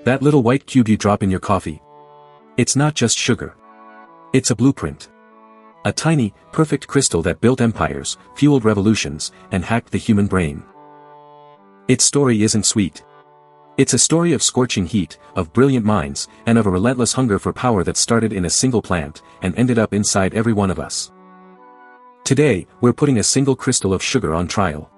That little white cube you drop in your coffee. It's not just sugar. It's a blueprint. A tiny, perfect crystal that built empires, fueled revolutions, and hacked the human brain. Its story isn't sweet. It's a story of scorching heat, of brilliant minds, and of a relentless hunger for power that started in a single plant, and ended up inside every one of us. Today, we're putting a single crystal of sugar on trial.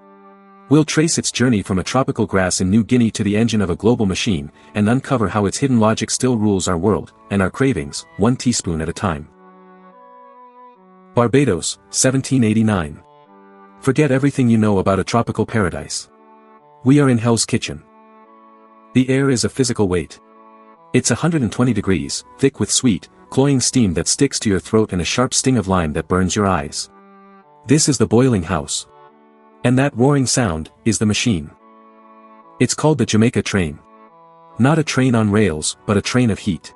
We'll trace its journey from a tropical grass in New Guinea to the engine of a global machine, and uncover how its hidden logic still rules our world, and our cravings, 1 teaspoon at a time. Barbados, 1789. Forget everything you know about a tropical paradise. We are in Hell's Kitchen. The air is a physical weight. It's 120 degrees, thick with sweet, cloying steam that sticks to your throat and a sharp sting of lime that burns your eyes. This is the boiling house. And that roaring sound is the machine. It's called the Jamaica train. Not a train on rails, but a train of heat.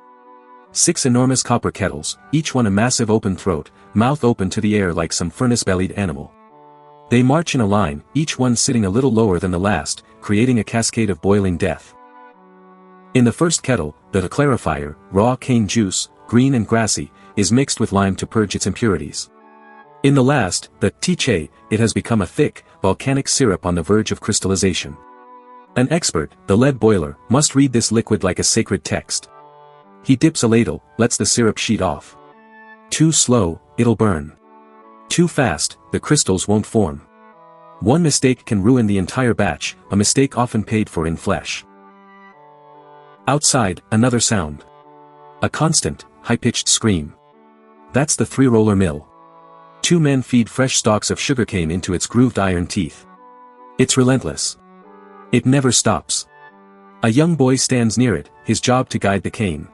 6 enormous copper kettles, each one a massive open throat, mouth open to the air like some furnace-bellied animal. They march in a line, each one sitting a little lower than the last, creating a cascade of boiling death. In the first kettle, the clarifier, raw cane juice, green and grassy, is mixed with lime to purge its impurities. In the last, the tiche, it has become a thick, volcanic syrup on the verge of crystallization. An expert, the lead boiler, must read this liquid like a sacred text. He dips a ladle, lets the syrup sheet off. Too slow, it'll burn. Too fast, the crystals won't form. One mistake can ruin the entire batch, a mistake often paid for in flesh. Outside, another sound. A constant, high-pitched scream. That's the 3-roller mill. 2 men feed fresh stalks of sugarcane into its grooved iron teeth. It's relentless. It never stops. A young boy stands near it, his job to guide the cane.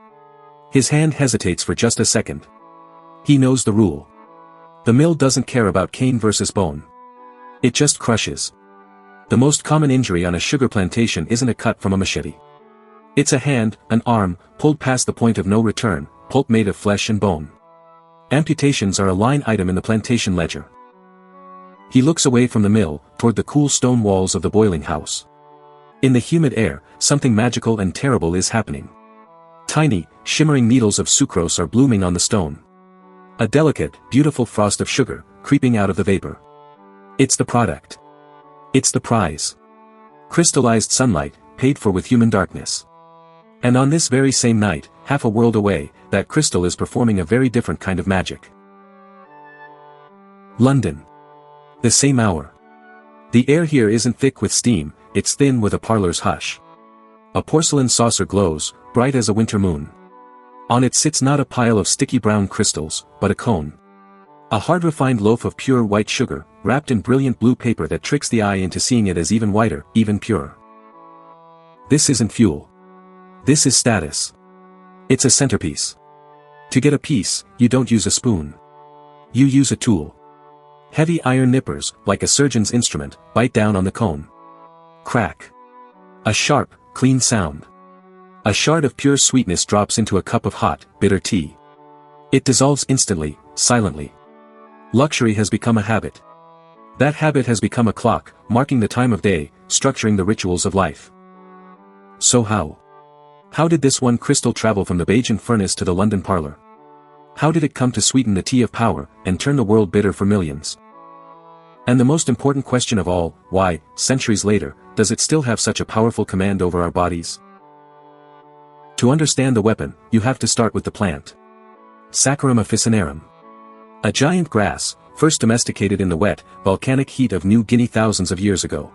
His hand hesitates for just a second. He knows the rule. The mill doesn't care about cane versus bone. It just crushes. The most common injury on a sugar plantation isn't a cut from a machete. It's a hand, an arm, pulled past the point of no return, pulp made of flesh and bone. Amputations are a line item in the plantation ledger. He looks away from the mill, toward the cool stone walls of the boiling house. In the humid air, something magical and terrible is happening. Tiny, shimmering needles of sucrose are blooming on the stone. A delicate, beautiful frost of sugar, creeping out of the vapor. It's the product. It's the prize. Crystallized sunlight, paid for with human darkness. And on this very same night, half a world away, that crystal is performing a very different kind of magic. London. The same hour. The air here isn't thick with steam, it's thin with a parlor's hush. A porcelain saucer glows, bright as a winter moon. On it sits not a pile of sticky brown crystals, but a cone. A hard-refined loaf of pure white sugar, wrapped in brilliant blue paper that tricks the eye into seeing it as even whiter, even purer. This isn't fuel. This is status. It's a centerpiece. To get a piece, you don't use a spoon. You use a tool. Heavy iron nippers, like a surgeon's instrument, bite down on the cone. Crack. A sharp, clean sound. A shard of pure sweetness drops into a cup of hot, bitter tea. It dissolves instantly, silently. Luxury has become a habit. That habit has become a clock, marking the time of day, structuring the rituals of life. So how? How did this one crystal travel from the Bajan furnace to the London parlor? How did it come to sweeten the tea of power, and turn the world bitter for millions? And the most important question of all, why, centuries later, does it still have such a powerful command over our bodies? To understand the weapon, you have to start with the plant. Saccharum officinarum. A giant grass, first domesticated in the wet, volcanic heat of New Guinea thousands of years ago.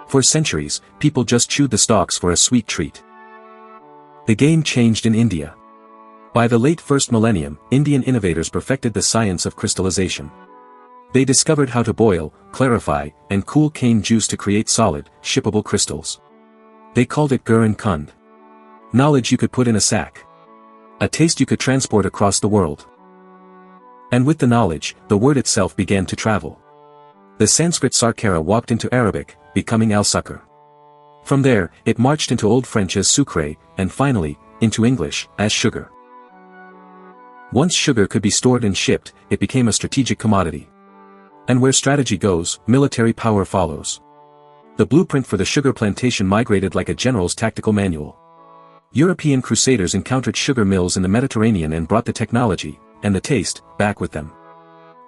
For centuries, people just chewed the stalks for a sweet treat. The game changed in India. By the late first millennium, Indian innovators perfected the science of crystallization. They discovered how to boil, clarify, and cool cane juice to create solid, shippable crystals. They called it gur and kund. Knowledge you could put in a sack. A taste you could transport across the world. And with the knowledge, the word itself began to travel. The Sanskrit sarkara walked into Arabic, becoming al-sukkar. From there, it marched into Old French as sucre, and finally, into English, as sugar. Once sugar could be stored and shipped, it became a strategic commodity. And where strategy goes, military power follows. The blueprint for the sugar plantation migrated like a general's tactical manual. European crusaders encountered sugar mills in the Mediterranean and brought the technology, and the taste, back with them.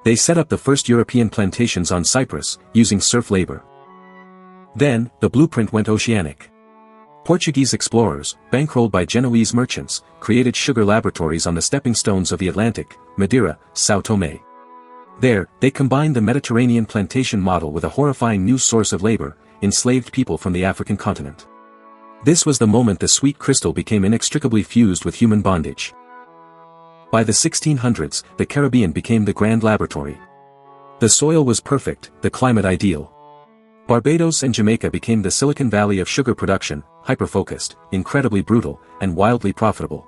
They set up the first European plantations on Cyprus, using serf labor. Then, the blueprint went oceanic. Portuguese explorers, bankrolled by Genoese merchants, created sugar laboratories on the stepping stones of the Atlantic, Madeira, São Tomé. There, they combined the Mediterranean plantation model with a horrifying new source of labor, enslaved people from the African continent. This was the moment the sweet crystal became inextricably fused with human bondage. By the 1600s, the Caribbean became the grand laboratory. The soil was perfect, the climate ideal. Barbados and Jamaica became the Silicon Valley of sugar production, hyper-focused, incredibly brutal, and wildly profitable.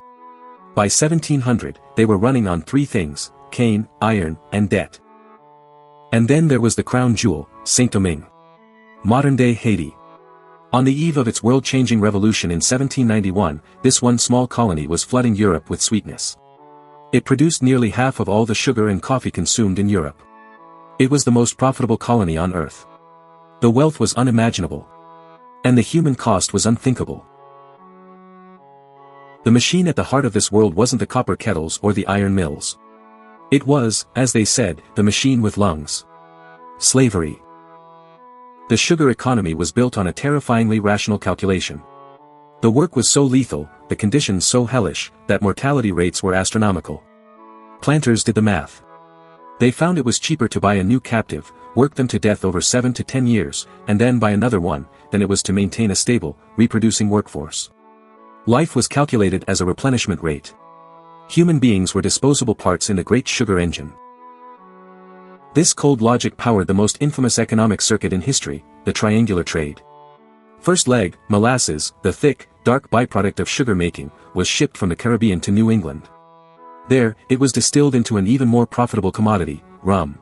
By 1700, they were running on three things: cane, iron, and debt. And then there was the crown jewel, Saint-Domingue. Modern-day Haiti. On the eve of its world-changing revolution in 1791, this one small colony was flooding Europe with sweetness. It produced nearly half of all the sugar and coffee consumed in Europe. It was the most profitable colony on Earth. The wealth was unimaginable. And the human cost was unthinkable. The machine at the heart of this world wasn't the copper kettles or the iron mills. It was, as they said, the machine with lungs. Slavery. The sugar economy was built on a terrifyingly rational calculation. The work was so lethal, the conditions so hellish, that mortality rates were astronomical. Planters did the math. They found it was cheaper to buy a new captive, work them to death over 7 to 10 years, and then buy another one, than it was to maintain a stable, reproducing workforce. Life was calculated as a replenishment rate. Human beings were disposable parts in the great sugar engine. This cold logic powered the most infamous economic circuit in history, the triangular trade. First leg, molasses, the thick, dark byproduct of sugar making, was shipped from the Caribbean to New England. There, it was distilled into an even more profitable commodity, rum.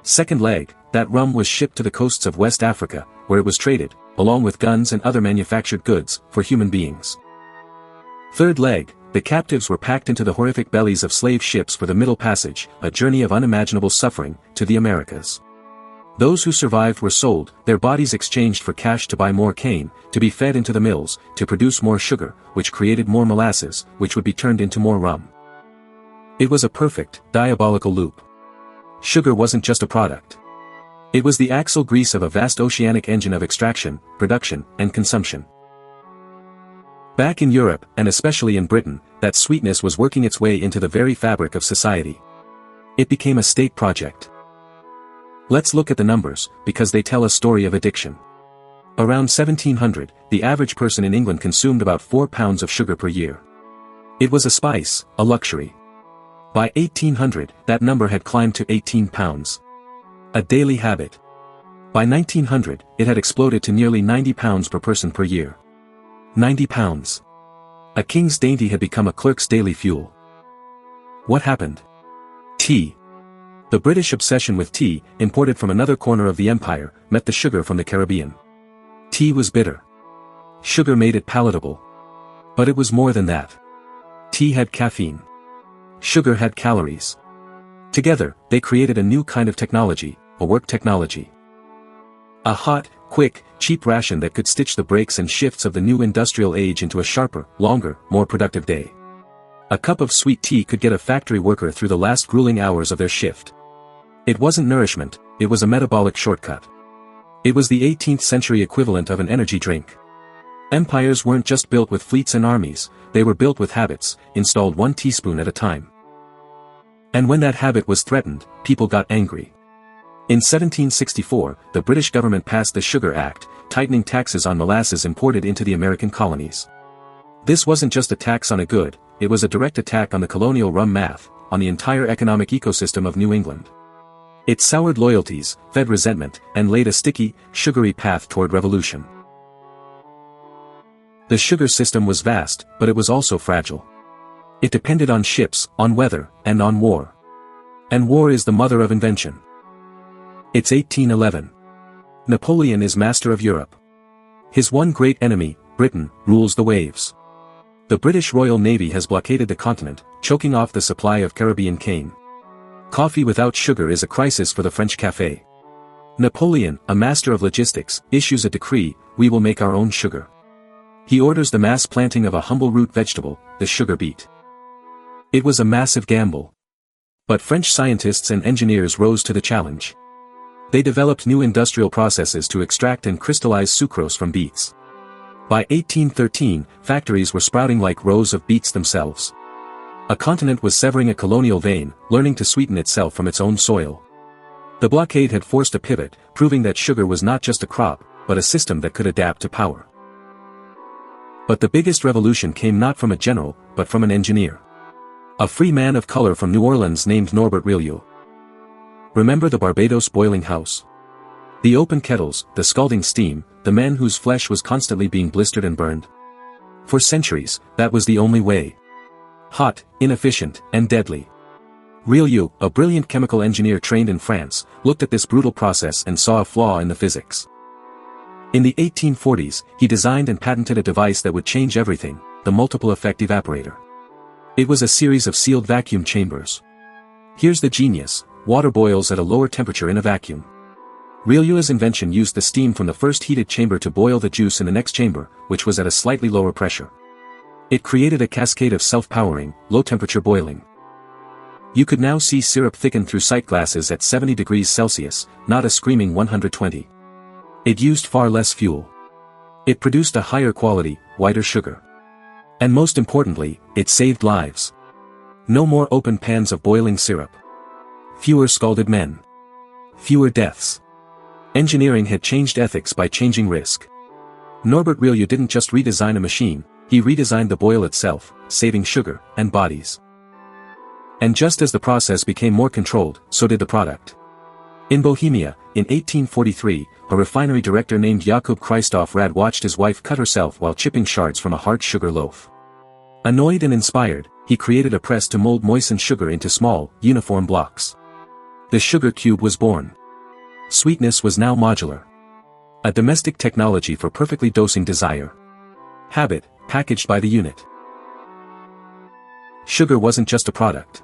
Second leg, that rum was shipped to the coasts of West Africa, where it was traded, along with guns and other manufactured goods, for human beings. Third leg, the captives were packed into the horrific bellies of slave ships for the Middle Passage, a journey of unimaginable suffering, to the Americas. Those who survived were sold, their bodies exchanged for cash to buy more cane, to be fed into the mills, to produce more sugar, which created more molasses, which would be turned into more rum. It was a perfect, diabolical loop. Sugar wasn't just a product. It was the axle grease of a vast oceanic engine of extraction, production, and consumption. Back in Europe, and especially in Britain, that sweetness was working its way into the very fabric of society. It became a state project. Let's look at the numbers, because they tell a story of addiction. Around 1700, the average person in England consumed about 4 pounds of sugar per year. It was a spice, a luxury. By 1800, that number had climbed to 18 pounds. A daily habit. By 1900, it had exploded to nearly 90 pounds per person per year. 90 pounds. A king's dainty had become a clerk's daily fuel. What happened? Tea. The British obsession with tea, imported from another corner of the empire, met the sugar from the Caribbean. Tea was bitter. Sugar made it palatable. But it was more than that. Tea had caffeine. Sugar had calories. Together, they created a new kind of technology, a work technology. A hot, quick, cheap ration that could stitch the breaks and shifts of the new industrial age into a sharper, longer, more productive day. A cup of sweet tea could get a factory worker through the last grueling hours of their shift. It wasn't nourishment, it was a metabolic shortcut. It was the 18th century equivalent of an energy drink. Empires weren't just built with fleets and armies, they were built with habits, installed 1 teaspoon at a time. And when that habit was threatened, people got angry. In 1764, the British government passed the Sugar Act, tightening taxes on molasses imported into the American colonies. This wasn't just a tax on a good, it was a direct attack on the colonial rum math, on the entire economic ecosystem of New England. It soured loyalties, fed resentment, and laid a sticky, sugary path toward revolution. The sugar system was vast, but it was also fragile. It depended on ships, on weather, and on war. And war is the mother of invention. It's 1811. Napoleon is master of Europe. His one great enemy, Britain, rules the waves. The British Royal Navy has blockaded the continent, choking off the supply of Caribbean cane. Coffee without sugar is a crisis for the French café. Napoleon, a master of logistics, issues a decree: we will make our own sugar. He orders the mass planting of a humble root vegetable, the sugar beet. It was a massive gamble. But French scientists and engineers rose to the challenge. They developed new industrial processes to extract and crystallize sucrose from beets. By 1813, factories were sprouting like rows of beets themselves. A continent was severing a colonial vein, learning to sweeten itself from its own soil. The blockade had forced a pivot, proving that sugar was not just a crop, but a system that could adapt to power. But the biggest revolution came not from a general, but from an engineer. A free man of color from New Orleans named Norbert Rillieux. Remember the Barbados boiling house? The open kettles, the scalding steam, the men whose flesh was constantly being blistered and burned? For centuries, that was the only way. Hot, inefficient, and deadly. Rillieux, a brilliant chemical engineer trained in France, looked at this brutal process and saw a flaw in the physics. In the 1840s, he designed and patented a device that would change everything, the multiple effect evaporator. It was a series of sealed vacuum chambers. Here's the genius: water boils at a lower temperature in a vacuum. Rillieux's invention used the steam from the first heated chamber to boil the juice in the next chamber, which was at a slightly lower pressure. It created a cascade of self-powering, low-temperature boiling. You could now see syrup thicken through sight glasses at 70 degrees Celsius, not a screaming 120. It used far less fuel. It produced a higher quality, whiter sugar. And most importantly, it saved lives. No more open pans of boiling syrup. Fewer scalded men. Fewer deaths. Engineering had changed ethics by changing risk. Norbert Rillieux didn't just redesign a machine, he redesigned the boil itself, saving sugar and bodies. And just as the process became more controlled, so did the product. In Bohemia, in 1843, a refinery director named Jakub Christoph Rad watched his wife cut herself while chipping shards from a hard sugar loaf. Annoyed and inspired, he created a press to mold moistened sugar into small, uniform blocks. The sugar cube was born. Sweetness was now modular. A domestic technology for perfectly dosing desire. Habit, packaged by the unit. Sugar wasn't just a product.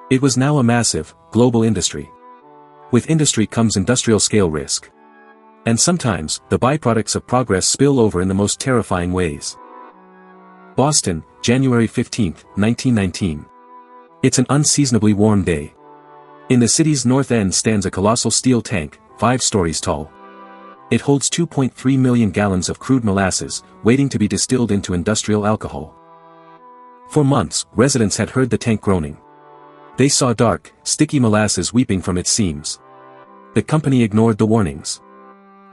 It was now a massive, global industry. With industry comes industrial-scale risk. And sometimes, the byproducts of progress spill over in the most terrifying ways. Boston, January 15, 1919. It's an unseasonably warm day. In the city's north end stands a colossal steel tank, 5 stories tall. It holds 2.3 million gallons of crude molasses, waiting to be distilled into industrial alcohol. For months, residents had heard the tank groaning. They saw dark, sticky molasses weeping from its seams. The company ignored the warnings.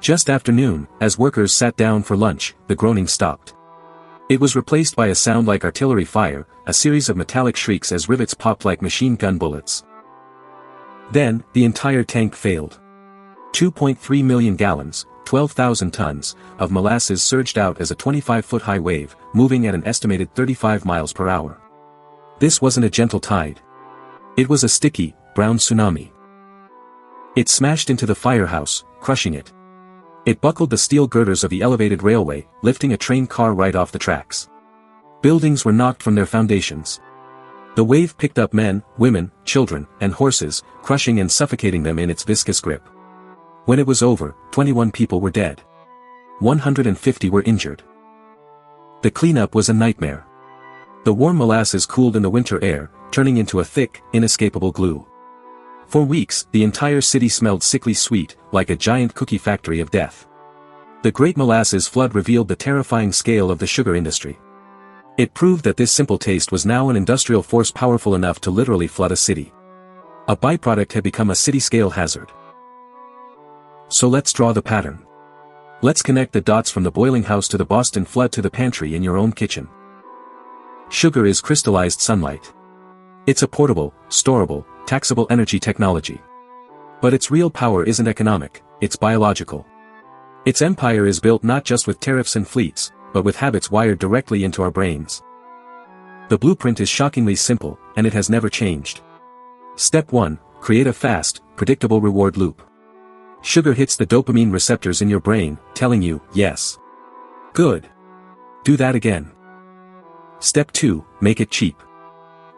Just after noon, as workers sat down for lunch, the groaning stopped. It was replaced by a sound like artillery fire, a series of metallic shrieks as rivets popped like machine gun bullets. Then, the entire tank failed. 2.3 million gallons, 12,000 tons, of molasses surged out as a 25-foot-high wave, moving at an estimated 35 miles per hour. This wasn't a gentle tide. It was a sticky, brown tsunami. It smashed into the firehouse, crushing it. It buckled the steel girders of the elevated railway, lifting a train car right off the tracks. Buildings were knocked from their foundations. The wave picked up men, women, children, and horses, crushing and suffocating them in its viscous grip. When it was over, 21 people were dead. 150 were injured. The cleanup was a nightmare. The warm molasses cooled in the winter air, turning into a thick, inescapable glue. For weeks, the entire city smelled sickly sweet, like a giant cookie factory of death. The Great Molasses Flood revealed the terrifying scale of the sugar industry. It proved that this simple taste was now an industrial force powerful enough to literally flood a city. A byproduct had become a city-scale hazard. So let's draw the pattern. Let's connect the dots from the boiling house to the Boston flood to the pantry in your own kitchen. Sugar is crystallized sunlight. It's a portable, storable, taxable energy technology. But its real power isn't economic, it's biological. Its empire is built not just with tariffs and fleets, but with habits wired directly into our brains. The blueprint is shockingly simple, and it has never changed. Step 1, create a fast, predictable reward loop. Sugar hits the dopamine receptors in your brain, telling you, yes. Good. Do that again. Step 2, make it cheap.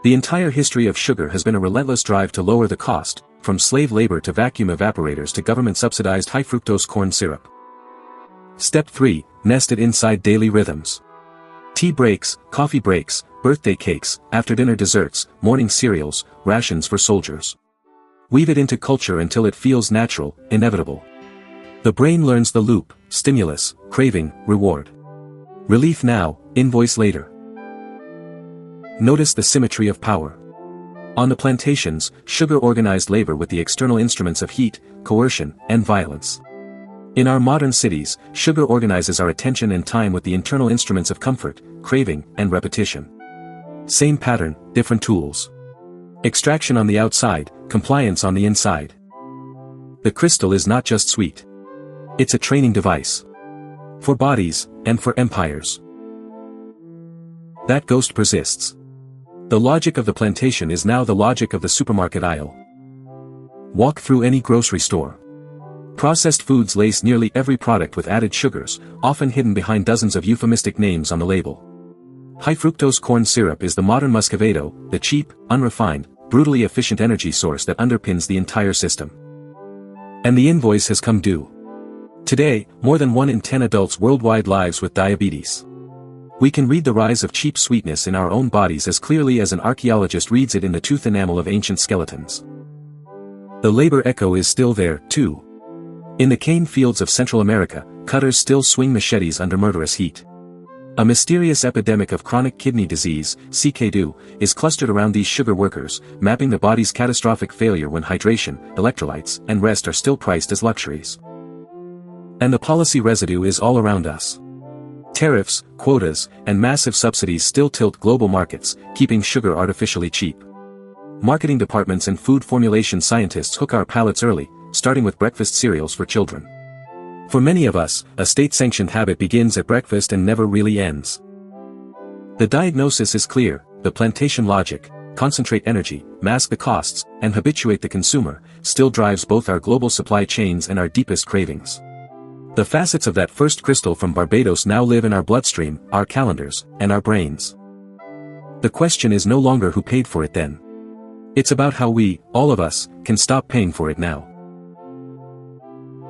The entire history of sugar has been a relentless drive to lower the cost, from slave labor to vacuum evaporators to government-subsidized high-fructose corn syrup. Step 3. Nest it inside daily rhythms. Tea breaks, coffee breaks, birthday cakes, after-dinner desserts, morning cereals, rations for soldiers. Weave it into culture until it feels natural, inevitable. The brain learns the loop: stimulus, craving, reward. Relief now, invoice later. Notice the symmetry of power. On the plantations, sugar organized labor with the external instruments of heat, coercion, and violence. In our modern cities, sugar organizes our attention and time with the internal instruments of comfort, craving, and repetition. Same pattern, different tools. Extraction on the outside, compliance on the inside. The crystal is not just sweet. It's a training device. For bodies, and for empires. That ghost persists. The logic of the plantation is now the logic of the supermarket aisle. Walk through any grocery store. Processed foods lace nearly every product with added sugars, often hidden behind dozens of euphemistic names on the label. High-fructose corn syrup is the modern muscovado, the cheap, unrefined, brutally efficient energy source that underpins the entire system. And the invoice has come due. Today, more than 1 in 10 adults worldwide lives with diabetes. We can read the rise of cheap sweetness in our own bodies as clearly as an archaeologist reads it in the tooth enamel of ancient skeletons. The labor echo is still there, too. In the cane fields of Central America, cutters still swing machetes under murderous heat. A mysterious epidemic of chronic kidney disease, CKD, is clustered around these sugar workers, mapping the body's catastrophic failure when hydration, electrolytes, and rest are still priced as luxuries. And the policy residue is all around us. Tariffs, quotas, and massive subsidies still tilt global markets, keeping sugar artificially cheap. Marketing departments and food formulation scientists hook our palates early, starting with breakfast cereals for children. For many of us, a state-sanctioned habit begins at breakfast and never really ends. The diagnosis is clear: the plantation logic, concentrate energy, mask the costs, and habituate the consumer, still drives both our global supply chains and our deepest cravings. The facets of that first crystal from Barbados now live in our bloodstream, our calendars, and our brains. The question is no longer who paid for it then. It's about how we, all of us, can stop paying for it now.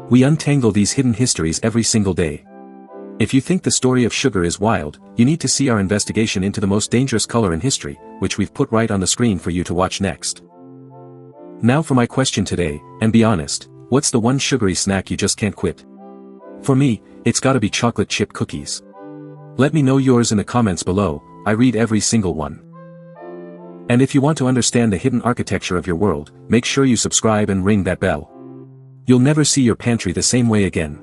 We untangle these hidden histories every single day. If you think the story of sugar is wild, you need to see our investigation into the most dangerous color in history, which we've put right on the screen for you to watch next. Now for my question today, and be honest, what's the one sugary snack you just can't quit? For me, it's gotta be chocolate chip cookies. Let me know yours in the comments below. I read every single one. And if you want to understand the hidden architecture of your world, make sure you subscribe and ring that bell. You'll never see your pantry the same way again.